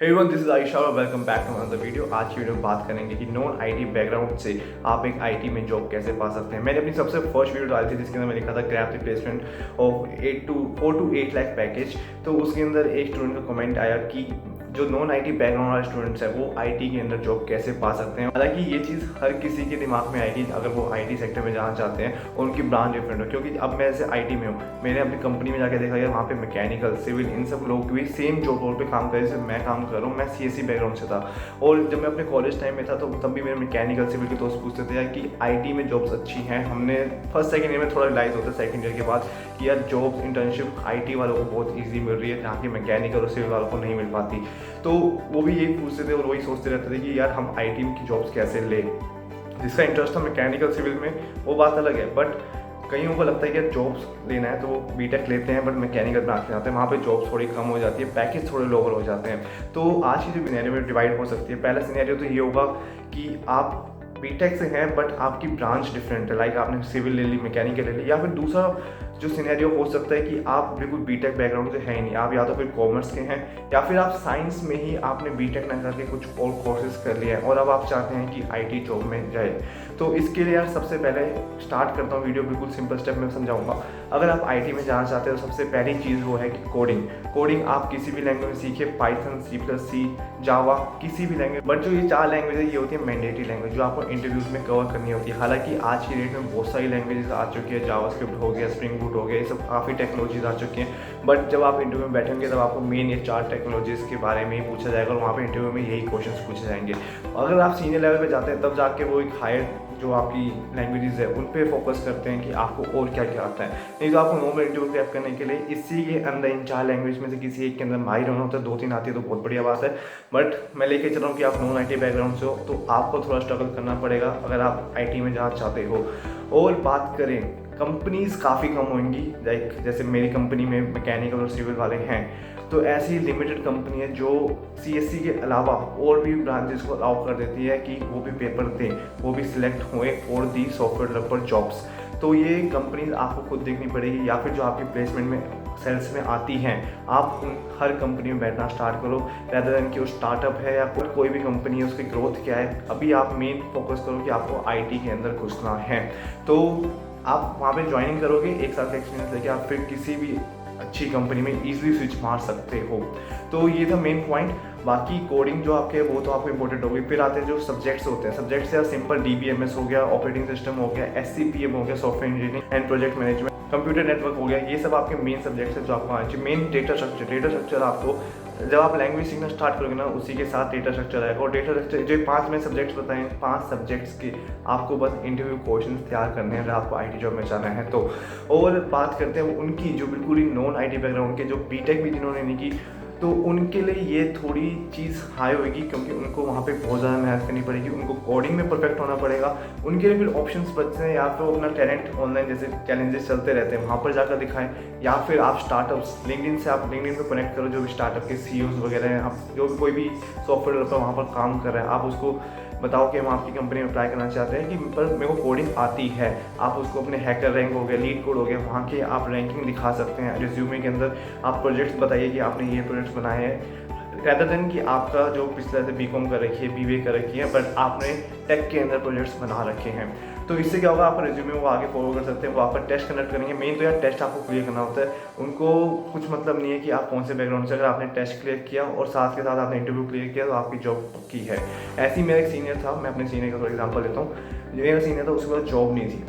Everyone, this is Ayesha और welcome back to another video. आज की वीडियो में बात करेंगे कि नॉन आईटी बैकग्राउंड से आप एक आईटी में जॉब कैसे पा सकते हैं। मैंने अपनी सबसे फर्स्ट वीडियो डाली थी जिसके अंदर मैं लिखा था grab the placement of 4 to 8 lakh package. तो उसके अंदर एक स्टूडेंट का कमेंट आया कि जो नॉन आईटी बैकग्राउंड वाले स्टूडेंट्स है वो आईटी के अंदर जॉब कैसे पा सकते हैं। हालांकि ये चीज़ हर किसी के दिमाग में आएगी अगर वो आईटी सेक्टर में जाना चाहते हैं और उनकी ब्रांच डिफरेंट हो। क्योंकि अब मैं जैसे आईटी में हूँ, मैंने अपनी कंपनी में जाकर देखा यार वहाँ पे मैकेनिकल, सिविल, इन सब लोग भी सेम जॉब रोल पे काम कर रहे, जैसे मैं काम कर रहा हूँ। मैं सीएससी बैकग्राउंड से था और जब मैं अपने कॉलेज टाइम में था तो तब भी मेरे मैकेनिकल, सिविल के दोस्त पूछते थे यार कि आईटी में जॉब्स अच्छी हैं। हमने फर्स्ट सेकेंड ईयर में थोड़ा रिलाइज होता है सेकेंड ईयर के बाद कि यार जॉब्स इंटर्नशिप आईटी वालों को बहुत ईजी मिल रही है जहाँ की मैकेनिकल और सिविल वालों को नहीं मिल पाती। तो वो भी यही पूछते थे और वही सोचते रहते थे कि यार हम आईटी की जॉब्स कैसे ले। जिसका इंटरेस्ट था मैकेनिकल, सिविल में, वो बात अलग है। बट कईयों को लगता है कि जॉब्स लेना है तो वो बीटेक लेते हैं बट मैकेनिकल ब्रांच में आते हैं, वहाँ पे जॉब्स थोड़ी कम हो जाती है, पैकेज थोड़े लोअर हो जाते हैं। तो आज की जो सिनेरियो में डिवाइड हो सकती है, पहला सिनेरियो तो ये होगा कि आप बीटेक से हैं बट आपकी ब्रांच डिफरेंट है, लाइक आपने सिविल ले ली, मैकेनिकल ले ली। या फिर दूसरा जो सिनेरियो हो सकता है कि आप बिल्कुल बीटेक बैकग्राउंड से है ही नहीं, आप या तो फिर कॉमर्स के हैं या फिर आप साइंस में ही आपने बीटेक ना करके कुछ और कोर्सेज कर लिया है और अब आप चाहते हैं कि आईटी जॉब में जाए। तो इसके लिए यार सबसे पहले स्टार्ट करता हूँ वीडियो, बिल्कुल सिंपल स्टेप में समझाऊंगा। अगर आप आईटी में जाना चाहते हो तो सबसे पहली चीज़ वो है कि कोडिंग आप किसी भी लैंग्वेज में सीखिए, पाइथन, C++, जावा, किसी भी लैंग्वेज। बट जो ये 4 लैंग्वेज है ये होती है मैंडेटरी लैंग्वेज जो आपको इंटरव्यूज में कवर करनी होती है। हालांकि आज की डेट में बहुत सारी लैंग्वेजेस आ चुकी है, जावास्क्रिप्ट हो गया, स्प्रिंग बूट हो गया, ये सब काफ़ी टेक्नोलॉजीज आ चुकी हैं। बट जब आप इंटरव्यू में बैठेंगे तब आपको मेन ये 4 टेक्नोलॉजीज के बारे में ही पूछा जाएगा और वहाँ पे इंटरव्यू में यही क्वेश्चंस पूछे जाएंगे। अगर आप सीनियर लेवल पे जाते हैं तब जाके वो एक हायर जो आपकी लैंग्वेजेस है उन पे फोकस करते हैं कि आपको और क्या क्या आता है। नहीं तो आपको नॉर्मल इंटरव्यू क्रैक करने के लिए इसी के अंदर इन 4 लैंग्वेज में से किसी एक के अंदर माहिर होना होता है। 2-3 आती है तो बहुत बढ़िया बात है। बट मैं लेके चल रहा हूँ कि आप नॉन आईटी बैकग्राउंड से हो तो आपको थोड़ा स्ट्रगल करना पड़ेगा अगर आप आईटी में जाना चाहते हो। और बात करें, कंपनीज काफ़ी कम होंगी, लाइक जैसे मेरी कंपनी में मैकेनिकल और सिविल वाले हैं, तो ऐसी लिमिटेड कंपनी है जो सीएससी के अलावा और भी ब्रांचेस को अलाउ कर देती है कि वो भी पेपर दें, वो भी सिलेक्ट हुए और दी सॉफ्टवेयर डेवलपर जॉब्स। तो ये कंपनीज आपको खुद देखनी पड़ेगी या फिर जो आपकी प्लेसमेंट में सेल्स में आती हैं, आप उन हर कंपनी में बैठना स्टार्ट करो रेदर देन कि वो स्टार्टअप है या कोई भी कंपनी है उसकी ग्रोथ क्या है। अभी आप मेन फोकस करो कि आपको आईटी के अंदर घुसना है। तो आप वहाँ पे ज्वाइनिंग करोगे, 1 साल का एक्सपीरियंस लेके आप फिर किसी भी अच्छी कंपनी में इजीली स्विच मार सकते हो। तो ये था मेन पॉइंट। बाकी कोडिंग जो आपके वो तो आपको इंपॉर्टेंट होगी। फिर आते हैं जो सब्जेक्ट्स होते हैं, सब्जेक्ट्स से सिंपल DBMS हो गया, ऑपरेटिंग सिस्टम हो गया, SCPM हो गया, software engineering and project management, computer network हो गया। ये सब आपके मेन सब्जेक्ट्स हैं जो आपको आना चाहिए। मेन डेटा स्ट्रक्चर आपको जब आप लैंग्वेज सीखना स्टार्ट करोगे ना उसी के साथ डेटा स्ट्रक्चर आएगा। और डेटा स्ट्रक्चर जो 5 में सब्जेक्ट्स बताएं, 5 सब्जेक्ट्स के आपको बस इंटरव्यू क्वेश्चन तैयार करने हैं अगर आपको आईटी जॉब में जाना है तो। और बात करते हैं उनकी जो बिल्कुल ही नॉन आईटी बैकग्राउंड के, जो बीटेक भी जिन्होंने नहीं की, तो उनके लिए ये थोड़ी चीज़ हाई होगी क्योंकि उनको वहाँ पे बहुत ज़्यादा मेहनत करनी पड़ेगी, उनको कोडिंग में परफेक्ट होना पड़ेगा। उनके लिए फिर ऑप्शंस बचते हैं, या तो अपना टैलेंट ऑनलाइन जैसे चैलेंजेस चलते रहते हैं वहाँ पर जाकर दिखाएं, या फिर आप स्टार्टअप्स लिंक्डइन से आप लिंक्डइन पे कनेक्ट करो, जो भी स्टार्टअप के CEOs वगैरह हैं, आप जो भी कोई भी सॉफ्टवेयर डेवलपर वहाँ पर काम कर रहा है, आप उसको बताओ कि हम आपकी कंपनी में अप्लाई करना चाहते हैं कि पर मेरे को कोडिंग आती है। आप उसको अपने हैकर रैंक हो गया, लीड कोड हो गया, वहाँ के आप रैंकिंग दिखा सकते हैं। रिज्यूमे के अंदर आप प्रोजेक्ट्स बताइए कि आपने ये प्रोजेक्ट्स बनाए हैं, रेदर देन कि आपका जो पिछले से BCom कर रखी है, BBA कर रखी है, बट आपने टेक के अंदर प्रोजेक्ट्स बना रखे हैं। तो इससे क्या होगा, आपका रिज्यूमे वो आगे फॉलो कर सकते हैं, वो आपका टेस्ट कंडक्ट करेंगे। मेन तो यार टेस्ट आपको क्लियर करना होता है। उनको कुछ मतलब नहीं है कि आप कौन से बैकग्राउंड से, अगर आपने टेस्ट क्लियर किया और साथ के साथ आपने इंटरव्यू क्लियर किया तो आपकी जॉब पक्की है। ऐसे ही मेरा एक सीनियर था, मैं अपने सीनियर का थोड़ा एग्जाम्पल लेता हूँ। मेरा सीनियर था, उसके पास जॉब नहीं थी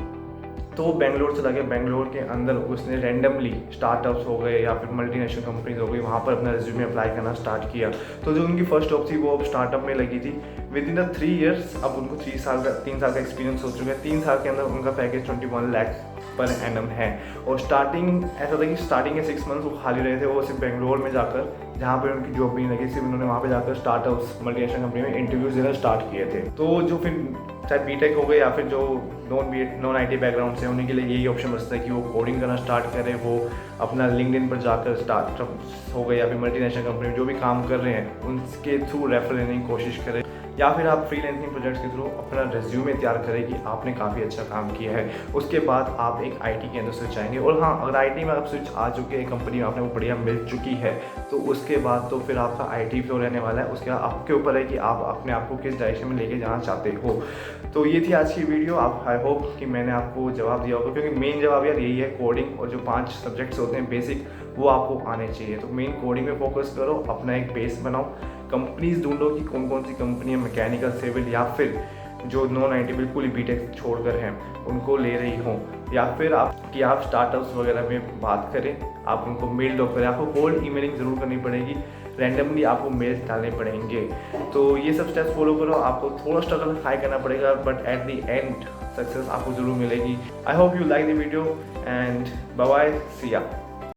तो वो बेंगलोर चला गया। बेंगलोर के अंदर उसने रैंडमली स्टार्टअप्स हो गए या फिर मल्टीनेशनल कंपनीज हो गई, वहाँ पर अपना रिज्यूमे अप्लाई करना स्टार्ट किया। तो जो उनकी फर्स्ट जॉब थी वो अब स्टार्टअप में लगी थी। विद इन द 3 years अब उनको 3 साल का एक्सपीरियंस हो चुका है। 3 साल के अंदर उनका पैकेज 21 लाख पर एनम है। और स्टार्टिंग ऐसा था कि स्टार्टिंग के 6 मंथ्स वो खाली रहे थे, वो सिर्फ बेंगलोर में जाकर, जहाँ पर उनकी जॉब भी नहीं लगी, सिर्फ उन्होंने वहाँ पे जाकर स्टार्टअप्स मल्टीनेशनल कंपनी में इंटरव्यूज देना स्टार्ट किए थे। तो जो फिर चाहे बीटेक हो गए या फिर जो नॉन आईटी बैकग्राउंड से, उन्हीं के लिए यही ऑप्शन बचता है कि वो कोडिंग करना स्टार्ट करें, वो अपना लिंक्डइन पर जाकर स्टार्टअप्स हो गए या फिर मल्टीनेशनल कंपनी में जो भी काम कर रहे हैं उनके थ्रू रेफर लेने की कोशिश करें। या फिर आप फ्रीलांसिंग प्रोजेक्ट्स के थ्रू अपना रेज्यूमे तैयार करें कि आपने काफ़ी अच्छा काम किया है। उसके बाद आप एक आईटी के अंदर स्विच आएंगे। और हाँ, अगर आईटी में आप स्विच आ चुके हैं, कंपनी में आपने वो बढ़िया मिल चुकी है, तो उसके बाद तो फिर आपका आईटी फ्लो रहने वाला है। उसके बाद आपके ऊपर है कि आप अपने आप को किस डायरेक्शन में लेके जाना चाहते हो। तो ये थी आज की वीडियो। आप आई होप कि मैंने आपको जवाब दिया होगा, क्योंकि मेन जवाब यार यही है, कोडिंग और जो 5 सब्जेक्ट्स होते हैं बेसिक, वो आपको आने चाहिए। तो मेन कोडिंग में फोकस करो, अपना एक बेस बनाओ, कंपनीज ढूंढो कि कौन कौन सी कंपनियाँ मैकेनिकल, सिविल या फिर जो नॉन आईटी बिल्कुल ही बीटेक छोड़कर हैं उनको ले रही हों, या फिर आप स्टार्टअप्स वगैरह में बात करें, आप उनको मेल ड्रॉप करें। आपको कोल्ड ईमेलिंग ज़रूर करनी पड़ेगी, रैंडमली आपको मेल्स डालने पड़ेंगे। तो ये सब स्टेप्स फॉलो करो। आपको थोड़ा स्ट्रगल हाई करना पड़ेगा, but at the end success आपको ज़रूर मिलेगी। I hope you like the video and bye bye, see या।